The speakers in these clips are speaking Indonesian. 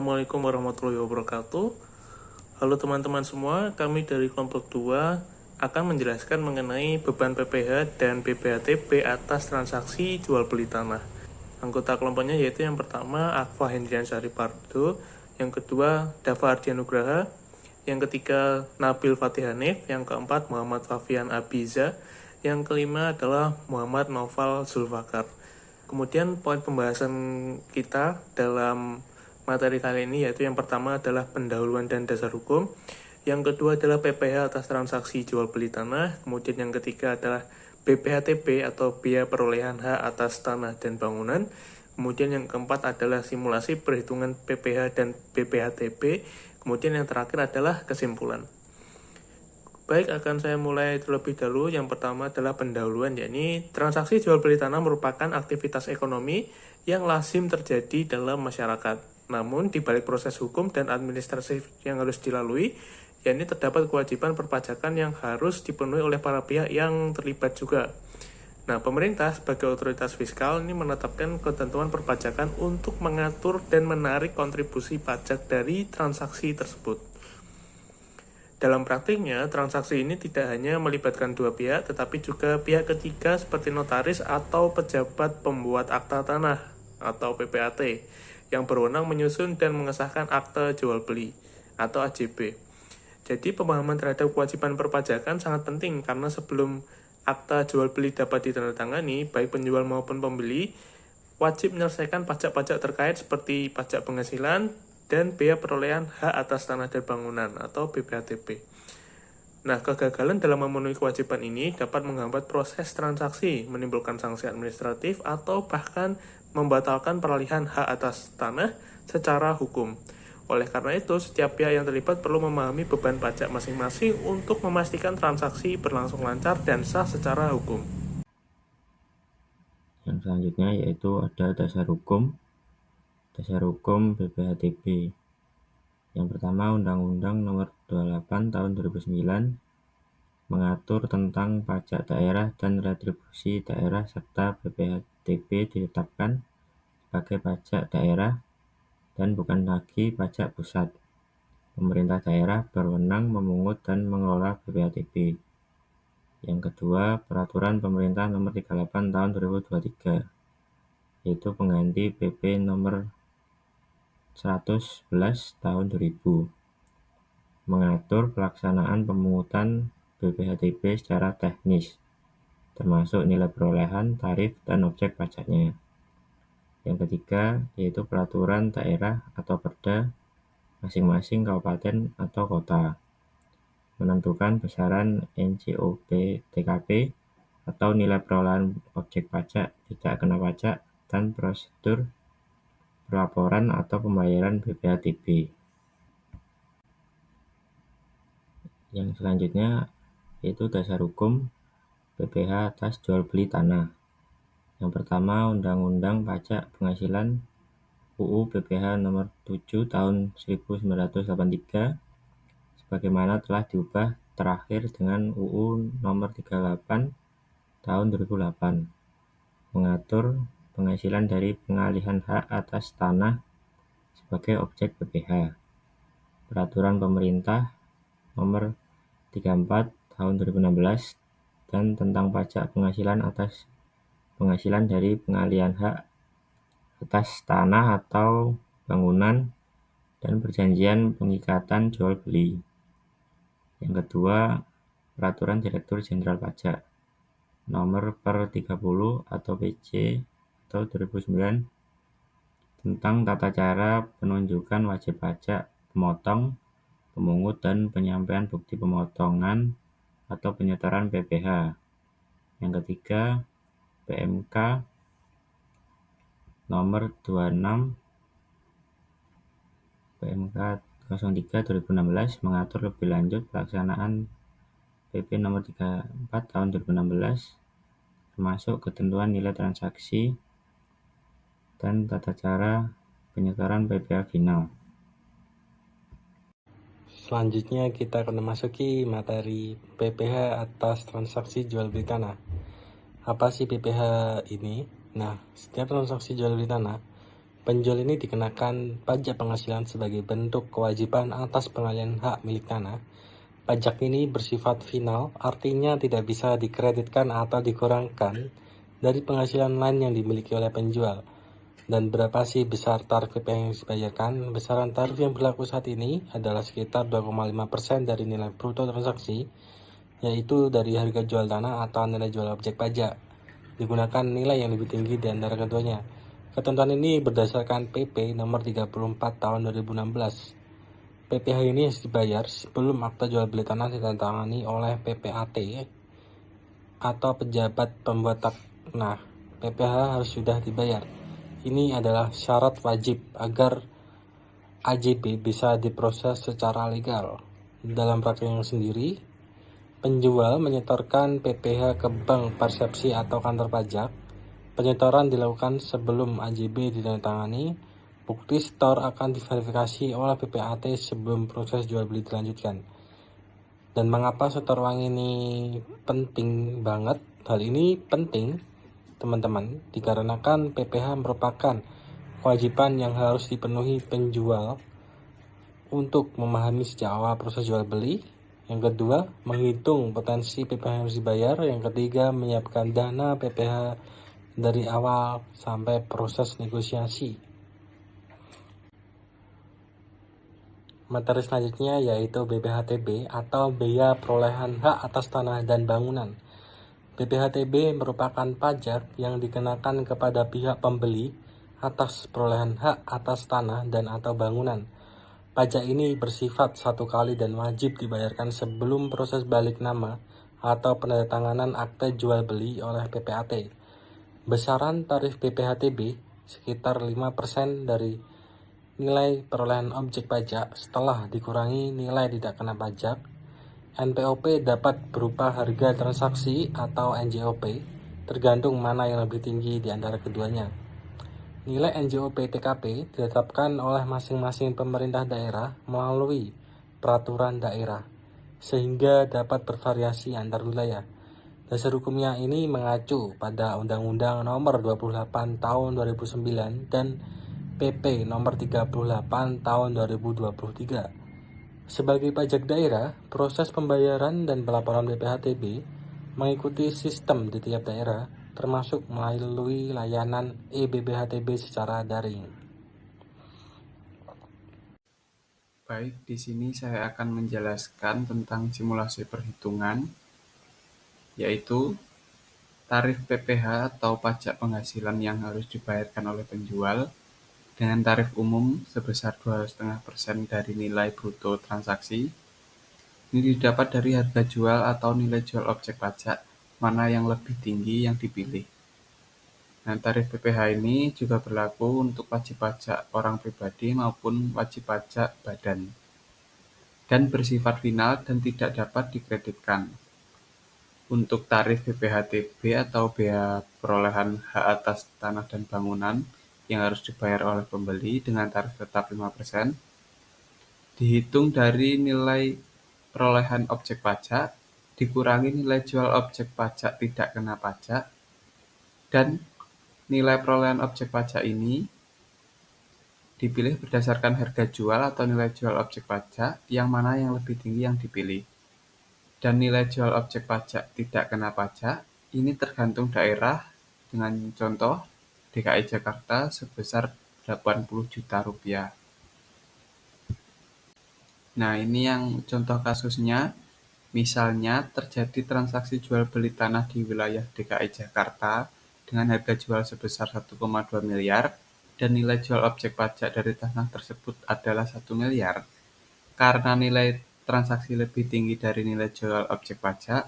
Assalamualaikum warahmatullahi wabarakatuh. Halo teman-teman semua, kami dari kelompok 2 akan menjelaskan mengenai beban PPh dan BPHTB atas transaksi jual beli tanah. Anggota kelompoknya yaitu yang pertama Akfa Hendriansari Pardo, yang kedua Dava Ardianugraha, yang ketiga Nabil Fatih Hanif, yang keempat Muhammad Fafian Abiza, yang kelima adalah Muhammad Noval Zulfakar. Kemudian poin pembahasan kita dalam materi kali ini yaitu yang pertama adalah pendahuluan dan dasar hukum, yang kedua adalah PPh atas transaksi jual beli tanah, kemudian yang ketiga adalah BPHTB atau biaya perolehan hak atas tanah dan bangunan, kemudian yang keempat adalah simulasi perhitungan PPh dan BPHTB, kemudian yang terakhir adalah kesimpulan. Baik, akan saya mulai terlebih dahulu. Yang pertama adalah pendahuluan, yakni transaksi jual beli tanah merupakan aktivitas ekonomi yang lazim terjadi dalam masyarakat. Namun, di balik proses hukum dan administratif yang harus dilalui, yakni terdapat kewajiban perpajakan yang harus dipenuhi oleh para pihak yang terlibat juga. Nah, pemerintah sebagai otoritas fiskal ini menetapkan ketentuan perpajakan untuk mengatur dan menarik kontribusi pajak dari transaksi tersebut. Dalam praktiknya, transaksi ini tidak hanya melibatkan dua pihak, tetapi juga pihak ketiga seperti notaris atau pejabat pembuat akta tanah atau PPAT yang berwenang menyusun dan mengesahkan akte jual beli atau AJB. Jadi pemahaman terhadap kewajiban perpajakan sangat penting karena sebelum akta jual beli dapat ditandatangani, baik penjual maupun pembeli wajib menyelesaikan pajak-pajak terkait seperti pajak penghasilan dan biaya perolehan hak atas tanah dan bangunan atau BPHTB. Nah, kegagalan dalam memenuhi kewajiban ini dapat menghambat proses transaksi, menimbulkan sanksi administratif, atau bahkan membatalkan peralihan hak atas tanah secara hukum. Oleh karena itu, setiap pihak yang terlibat perlu memahami beban pajak masing-masing untuk memastikan transaksi berlangsung lancar dan sah secara hukum. Yang selanjutnya yaitu ada dasar hukum BPHTB. Yang pertama, Undang-Undang Nomor 28 Tahun 2009 mengatur tentang pajak daerah dan retribusi daerah serta BPHTB ditetapkan sebagai pajak daerah dan bukan lagi pajak pusat. Pemerintah daerah berwenang memungut dan mengelola BPHTB. Yang kedua, Peraturan Pemerintah Nomor 38 Tahun 2023 yaitu pengganti PP Nomor 111 Tahun 2000 mengatur pelaksanaan pemungutan BPHTB secara teknis, termasuk nilai perolehan, tarif, dan objek pajaknya. Yang ketiga, yaitu peraturan daerah atau perda masing-masing kabupaten atau kota, menentukan besaran NJOP TKP atau nilai perolehan objek pajak tidak kena pajak dan prosedur pelaporan atau pembayaran BPHTB. Yang selanjutnya yaitu dasar hukum PPh atas jual beli tanah. Yang pertama, Undang-Undang Pajak Penghasilan UU PPh Nomor 7 Tahun 1983 sebagaimana telah diubah terakhir dengan UU Nomor 38 Tahun 2008 mengatur penghasilan dari pengalihan hak atas tanah sebagai objek PPh. Peraturan Pemerintah Nomor 34 Tahun 2016 dan tentang pajak penghasilan atas penghasilan dari pengalihan hak atas tanah atau bangunan dan perjanjian pengikatan jual beli. Yang kedua, Peraturan Direktur Jenderal Pajak Nomor per 30 atau PJ atau 2009 tentang tata cara penunjukan wajib pajak pemotong, pemungut, dan penyampaian bukti pemotongan atau penyetoran PPh. Yang ketiga, PMK Nomor 26 PMK 03 2016 mengatur lebih lanjut pelaksanaan PP Nomor 34 Tahun 2016 termasuk ketentuan nilai transaksi dan tata cara penyetoran PPh final. Selanjutnya kita akan memasuki materi PPh atas transaksi jual beli tanah. Apa sih PPh ini? Nah, setiap transaksi jual beli tanah penjual ini dikenakan pajak penghasilan sebagai bentuk kewajiban atas pengalihan hak milik tanah. Pajak ini bersifat final, artinya tidak bisa dikreditkan atau dikurangkan dari penghasilan lain yang dimiliki oleh penjual. Dan berapa sih besar tarif PPh yang dibayarkan? Besaran tarif yang berlaku saat ini adalah sekitar 2,5% dari nilai bruto transaksi, yaitu dari harga jual tanah atau nilai jual objek pajak. Digunakan nilai yang lebih tinggi di antara keduanya. Ketentuan ini berdasarkan PP nomor 34 tahun 2016. PPh ini harus dibayar sebelum akta jual beli tanah ditandatangani oleh PPAT atau pejabat pembuat tanah. PPh harus sudah dibayar. Ini adalah syarat wajib agar AJB bisa diproses secara legal. Dalam praktiknya sendiri, penjual menyetorkan PPh ke bank persepsi atau kantor pajak. Penyetoran dilakukan sebelum AJB ditandatangani. Bukti setor akan diverifikasi oleh PPAT sebelum proses jual beli dilanjutkan. Dan mengapa setor uang ini penting banget? Hal ini penting, teman-teman, dikarenakan PPh merupakan kewajiban yang harus dipenuhi penjual untuk memahami sejak awal proses jual beli. Yang kedua, menghitung potensi PPh yang harus dibayar. Yang ketiga, menyiapkan dana PPh dari awal sampai proses negosiasi. Materi selanjutnya yaitu BPHTB atau Biaya Perolehan Hak Atas Tanah dan Bangunan. BPHTB merupakan pajak yang dikenakan kepada pihak pembeli atas perolehan hak atas tanah dan atau bangunan. Pajak ini bersifat satu kali dan wajib dibayarkan sebelum proses balik nama atau penandatanganan akte jual beli oleh PPAT. Besaran tarif BPHTB sekitar 5% dari nilai perolehan objek pajak setelah dikurangi nilai tidak kena pajak. NPOP dapat berupa harga transaksi atau NJOP, tergantung mana yang lebih tinggi di antara keduanya. Nilai NJOP TKP ditetapkan oleh masing-masing pemerintah daerah melalui peraturan daerah, sehingga dapat bervariasi antar wilayah. Dasar hukumnya ini mengacu pada Undang-Undang Nomor 28 Tahun 2009 dan PP Nomor 38 Tahun 2023. Sebagai pajak daerah, proses pembayaran dan pelaporan BPHTB mengikuti sistem di tiap daerah, termasuk melalui layanan e-BPHTB secara daring. Baik, di sini saya akan menjelaskan tentang simulasi perhitungan, yaitu tarif PPh atau pajak penghasilan yang harus dibayarkan oleh penjual dengan tarif umum sebesar 2,5% dari nilai bruto transaksi. Ini didapat dari harga jual atau nilai jual objek pajak, mana yang lebih tinggi yang dipilih. Nah, tarif PPh ini juga berlaku untuk wajib pajak orang pribadi maupun wajib pajak badan, dan bersifat final dan tidak dapat dikreditkan. Untuk tarif BPHTB atau biaya perolehan hak atas tanah dan bangunan yang harus dibayar oleh pembeli dengan tarif tetap 5%, dihitung dari nilai perolehan objek pajak, dikurangi nilai jual objek pajak tidak kena pajak, dan nilai perolehan objek pajak ini dipilih berdasarkan harga jual atau nilai jual objek pajak, yang mana yang lebih tinggi yang dipilih. Dan nilai jual objek pajak tidak kena pajak ini tergantung daerah, dengan contoh DKI Jakarta sebesar 80 juta rupiah. Nah, ini yang contoh kasusnya. Misalnya terjadi transaksi jual beli tanah di wilayah DKI Jakarta dengan harga jual sebesar 1,2 miliar dan nilai jual objek pajak dari tanah tersebut adalah 1 miliar. Karena nilai transaksi lebih tinggi dari nilai jual objek pajak,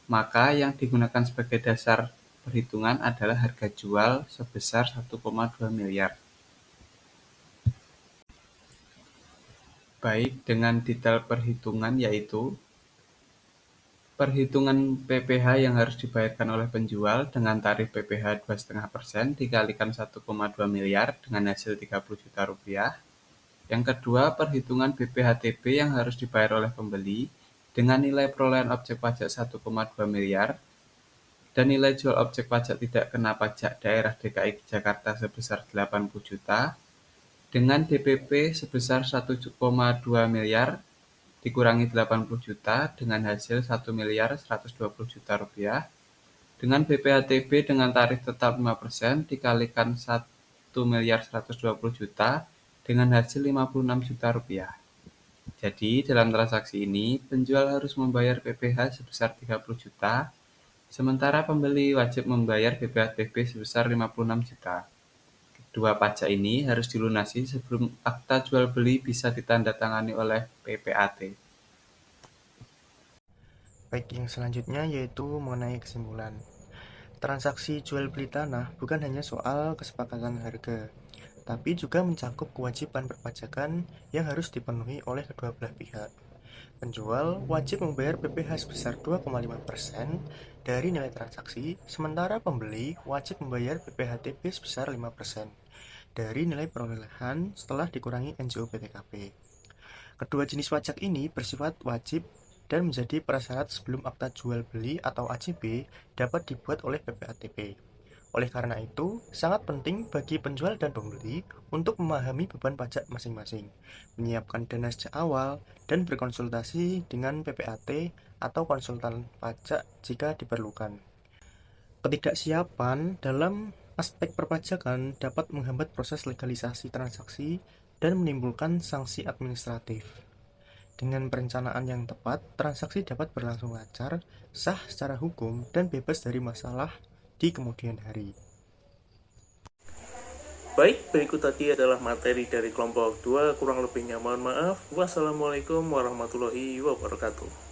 maka yang digunakan sebagai dasar perhitungan adalah harga jual sebesar 1,2 miliar. Baik, dengan detail perhitungan yaitu perhitungan PPh yang harus dibayarkan oleh penjual dengan tarif PPh 2,5% dikalikan 1,2 miliar dengan hasil 30 juta rupiah. Yang kedua, perhitungan BPHTB yang harus dibayar oleh pembeli dengan nilai perolehan objek pajak 1,2 miliar dan nilai jual objek pajak tidak kena pajak daerah DKI Jakarta sebesar 80 juta Dengan DPP sebesar 1,2 miliar dikurangi 80 juta dengan hasil 1 miliar 120 juta rupiah. Dengan BPHTB dengan tarif tetap 5% dikalikan 1 miliar 120 juta dengan hasil 56 juta rupiah. Jadi, dalam transaksi ini, penjual harus membayar PPh sebesar 30 juta, sementara pembeli wajib membayar BPHTB sebesar 56 juta. Kedua pajak ini harus dilunasi sebelum akta jual beli bisa ditandatangani oleh PPAT. Baik, yang selanjutnya yaitu mengenai kesimpulan. Transaksi jual beli tanah bukan hanya soal kesepakatan harga, tapi juga mencakup kewajiban perpajakan yang harus dipenuhi oleh kedua belah pihak. Penjual wajib membayar PPh sebesar 2,5% dari nilai transaksi, sementara pembeli wajib membayar PPHTB sebesar 5% dari nilai perolehan setelah dikurangi NJO PTKP. Kedua jenis pajak ini bersifat wajib dan menjadi prasyarat sebelum akta jual beli atau AJB dapat dibuat oleh PPATB. Oleh karena itu, sangat penting bagi penjual dan pembeli untuk memahami beban pajak masing-masing, menyiapkan dana sejak awal, dan berkonsultasi dengan PPAT atau konsultan pajak jika diperlukan. Ketidaksiapan dalam aspek perpajakan dapat menghambat proses legalisasi transaksi dan menimbulkan sanksi administratif. Dengan perencanaan yang tepat, transaksi dapat berlangsung lancar, sah secara hukum, dan bebas dari masalah di kemudian hari. Baik, berikut tadi adalah materi dari kelompok 2, kurang lebihnya mohon maaf. Wassalamualaikum warahmatullahi wabarakatuh.